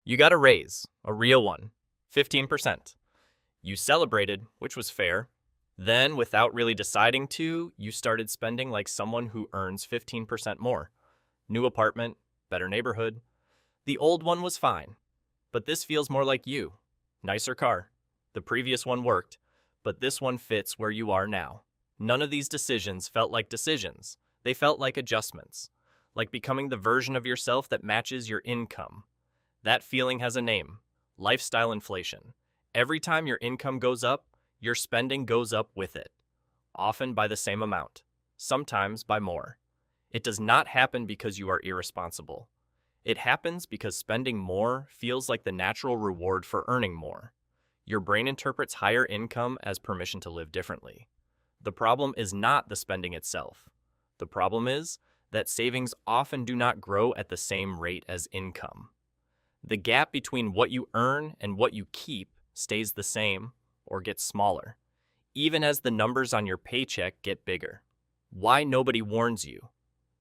You got a raise, a real one, 15%. You celebrated, which was fair. Then, without really deciding to, you started spending like someone who earns 15% more. New apartment, better neighborhood. The old one was fine, but this feels more like you. Nicer car. The previous one worked, but this one fits where you are now. None of these decisions felt like decisions. They felt like adjustments, like becoming the version of yourself that matches your income. That feeling has a name: lifestyle inflation. Every time your income goes up, your spending goes up with it, often by the same amount, sometimes by more. It does not happen because you are irresponsible. It happens because spending more feels like the natural reward for earning more. Your brain interprets higher income as permission to live differently. The problem is not the spending itself. The problem is that savings often do not grow at the same rate as income. The gap between what you earn and what you keep stays the same or gets smaller, even as the numbers on your paycheck get bigger. Why nobody warns you?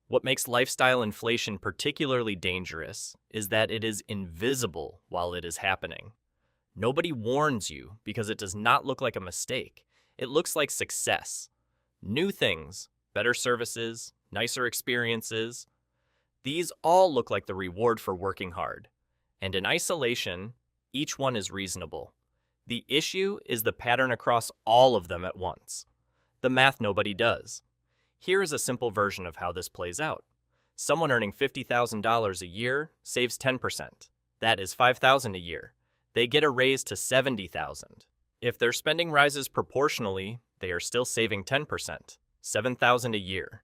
What makes lifestyle inflation particularly dangerous is that it is invisible while it is happening. Nobody warns you because it does not look like a mistake. It looks like success. New things, better services, nicer experiences. These all look like the reward for working hard. And in isolation, each one is reasonable. The issue is the pattern across all of them at once. The math nobody does. Here is a simple version of how this plays out. Someone earning $50,000 a year saves 10%. That is $5,000 a year. They get a raise to $70,000. If their spending rises proportionally, they are still saving 10%, $7,000 a year.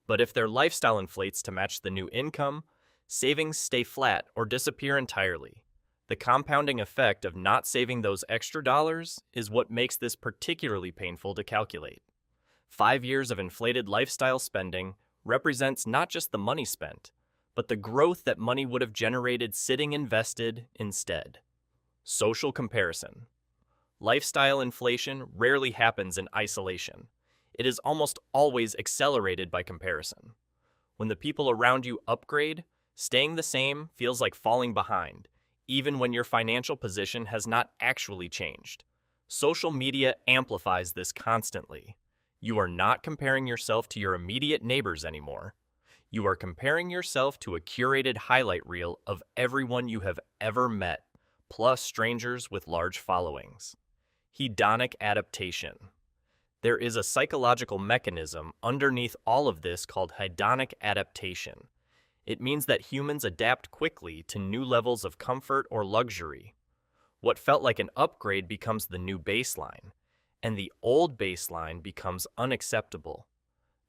But if their lifestyle inflates to match the new income, savings stay flat or disappear entirely. The compounding effect of not saving those extra dollars is what makes this particularly painful to calculate. 5 years of inflated lifestyle spending represents not just the money spent, but the growth that money would have generated sitting invested instead. Social comparison. Lifestyle inflation rarely happens in isolation. It is almost always accelerated by comparison. When the people around you upgrade, staying the same feels like falling behind, even when your financial position has not actually changed. Social media amplifies this constantly. You are not comparing yourself to your immediate neighbors anymore. You are comparing yourself to a curated highlight reel of everyone you have ever met, plus strangers with large followings. Hedonic adaptation. There is a psychological mechanism underneath all of this called hedonic adaptation. It means that humans adapt quickly to new levels of comfort or luxury. What felt like an upgrade becomes the new baseline, and the old baseline becomes unacceptable.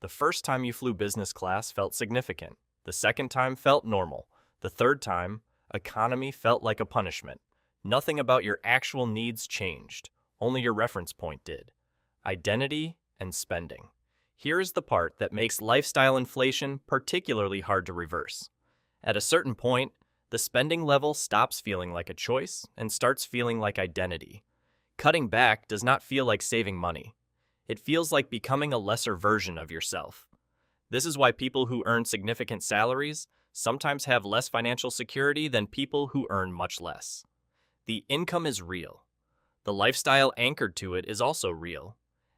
The first time you flew business class felt significant. The second time felt normal. The third time, economy felt like a punishment. Nothing about your actual needs changed. Only your reference point did. Identity and spending. Here is the part that makes lifestyle inflation particularly hard to reverse. At a certain point, the spending level stops feeling like a choice and starts feeling like identity. Cutting back does not feel like saving money. It feels like becoming a lesser version of yourself. This is why people who earn significant salaries sometimes have less financial security than people who earn much less. The income is real. The lifestyle anchored to it is also real.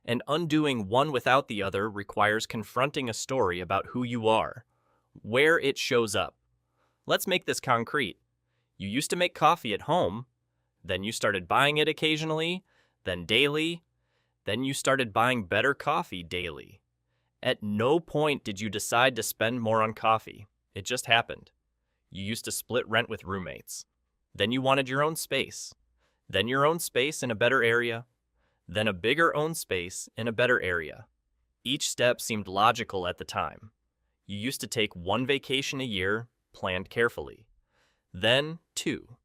And undoing one without the other requires confronting a story about who you are, where it shows up. Let's make this concrete. You used to make coffee at home, then you started buying it occasionally, then daily, then you started buying better coffee daily. At no point did you decide to spend more on coffee. It just happened. You used to split rent with roommates. Then you wanted your own space. Then your own space in a better area. Then a bigger own space in a better area. Each step seemed logical at the time. You used to take one vacation a year, planned carefully. Then two.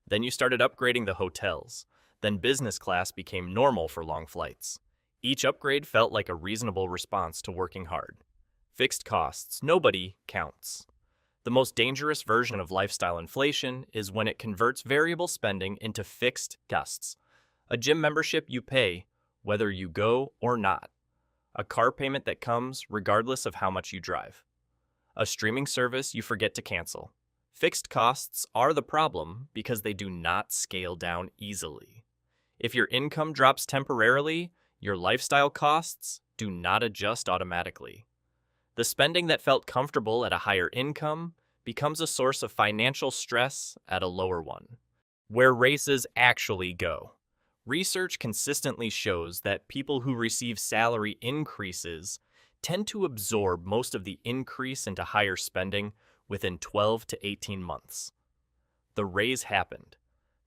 Then you started upgrading the hotels. Then business class became normal for long flights. Each upgrade felt like a reasonable response to working hard. Fixed costs, nobody counts. The most dangerous version of lifestyle inflation is when it converts variable spending into fixed costs. A gym membership you pay, whether you go or not. A car payment that comes regardless of how much you drive. A streaming service you forget to cancel. Fixed costs are the problem because they do not scale down easily. If your income drops temporarily, your lifestyle costs do not adjust automatically. The spending that felt comfortable at a higher income becomes a source of financial stress at a lower one. Where races actually go. Research consistently shows that people who receive salary increases tend to absorb most of the increase into higher spending within 12 to 18 months. The raise happened.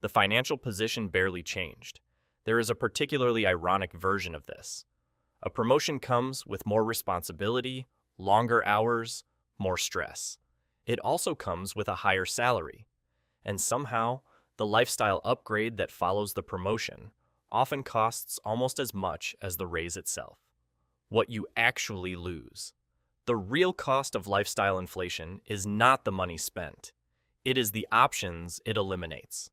The financial position barely changed. There is a particularly ironic version of this. A promotion comes with more responsibility, longer hours, more stress. It also comes with a higher salary. And somehow, the lifestyle upgrade that follows the promotion often costs almost as much as the raise itself. What you actually lose. The real cost of lifestyle inflation is not the money spent. It is the options it eliminates.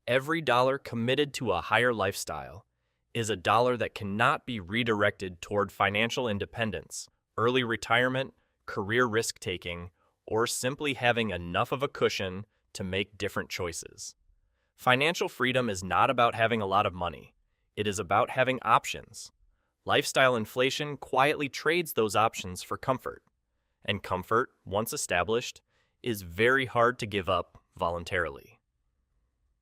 Every dollar committed to a higher lifestyle is a dollar that cannot be redirected toward financial independence, early retirement, career risk-taking, or simply having enough of a cushion to make different choices. Financial freedom is not about having a lot of money. It is about having options. Lifestyle inflation quietly trades those options for comfort. And comfort, once established, is very hard to give up voluntarily.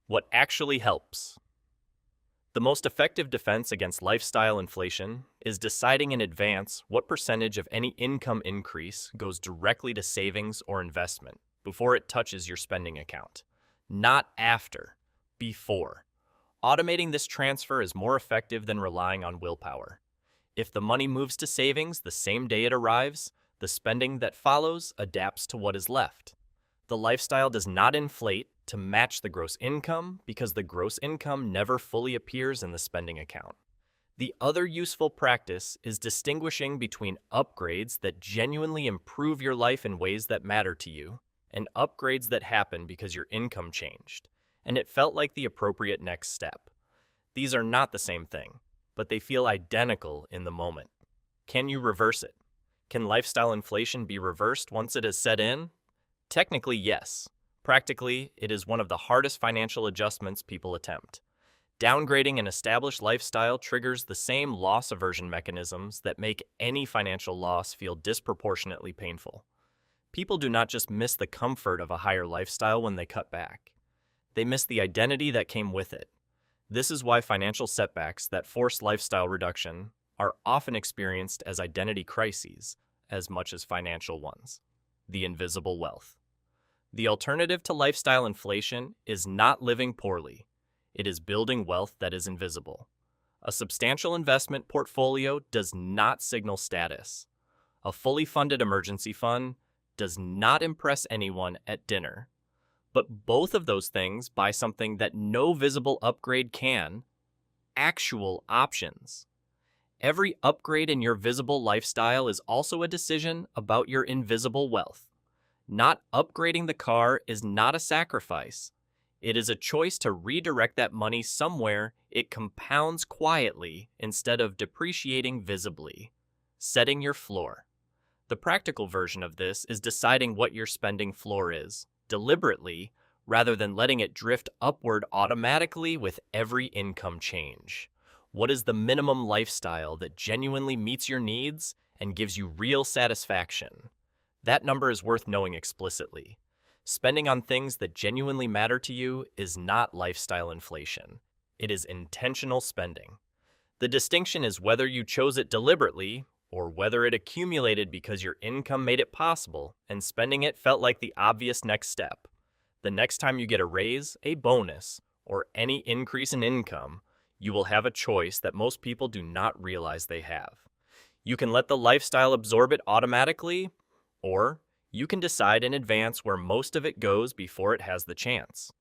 What actually helps? The most effective defense against lifestyle inflation is deciding in advance what percentage of any income increase goes directly to savings or investment before it touches your spending account. Not after, before. Automating this transfer is more effective than relying on willpower. If the money moves to savings the same day it arrives, the spending that follows adapts to what is left. The lifestyle does not inflate to match the gross income because the gross income never fully appears in the spending account. The other useful practice is distinguishing between upgrades that genuinely improve your life in ways that matter to you and upgrades that happen because your income changed, and it felt like the appropriate next step. These are not the same thing, but they feel identical in the moment. Can you reverse it? Can lifestyle inflation be reversed once it has set in? Technically, yes. Practically, it is one of the hardest financial adjustments people attempt. Downgrading an established lifestyle triggers the same loss aversion mechanisms that make any financial loss feel disproportionately painful. People do not just miss the comfort of a higher lifestyle when they cut back. They miss the identity that came with it. This is why financial setbacks that force lifestyle reduction are often experienced as identity crises as much as financial ones. The invisible wealth. The alternative to lifestyle inflation is not living poorly. It is building wealth that is invisible. A substantial investment portfolio does not signal status. A fully funded emergency fund does not impress anyone at dinner. But both of those things buy something that no visible upgrade can: actual options. Every upgrade in your visible lifestyle is also a decision about your invisible wealth. Not upgrading the car is not a sacrifice. It is a choice to redirect that money somewhere it compounds quietly instead of depreciating visibly. Setting your floor. The practical version of this is deciding what your spending floor is, deliberately, rather than letting it drift upward automatically with every income change. What is the minimum lifestyle that genuinely meets your needs and gives you real satisfaction? That number is worth knowing explicitly. Spending on things that genuinely matter to you is not lifestyle inflation. It is intentional spending. The distinction is whether you chose it deliberately or whether it accumulated because your income made it possible and spending it felt like the obvious next step. The next time you get a raise, a bonus, or any increase in income, you will have a choice that most people do not realize they have. You can let the lifestyle absorb it automatically, or you can decide in advance where most of it goes before it has the chance.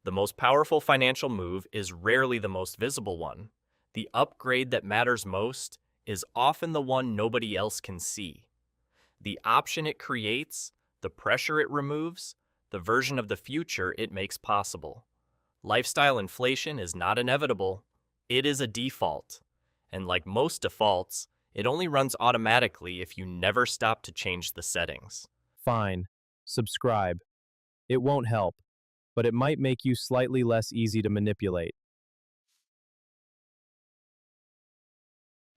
The most powerful financial move is rarely the most visible one. The upgrade that matters most is often the one nobody else can see. The option it creates, the pressure it removes, the version of the future it makes possible. Lifestyle inflation is not inevitable. It is a default. And like most defaults, it only runs automatically if you never stop to change the settings. Fine. Subscribe. It won't help, but it might make you slightly less easy to manipulate.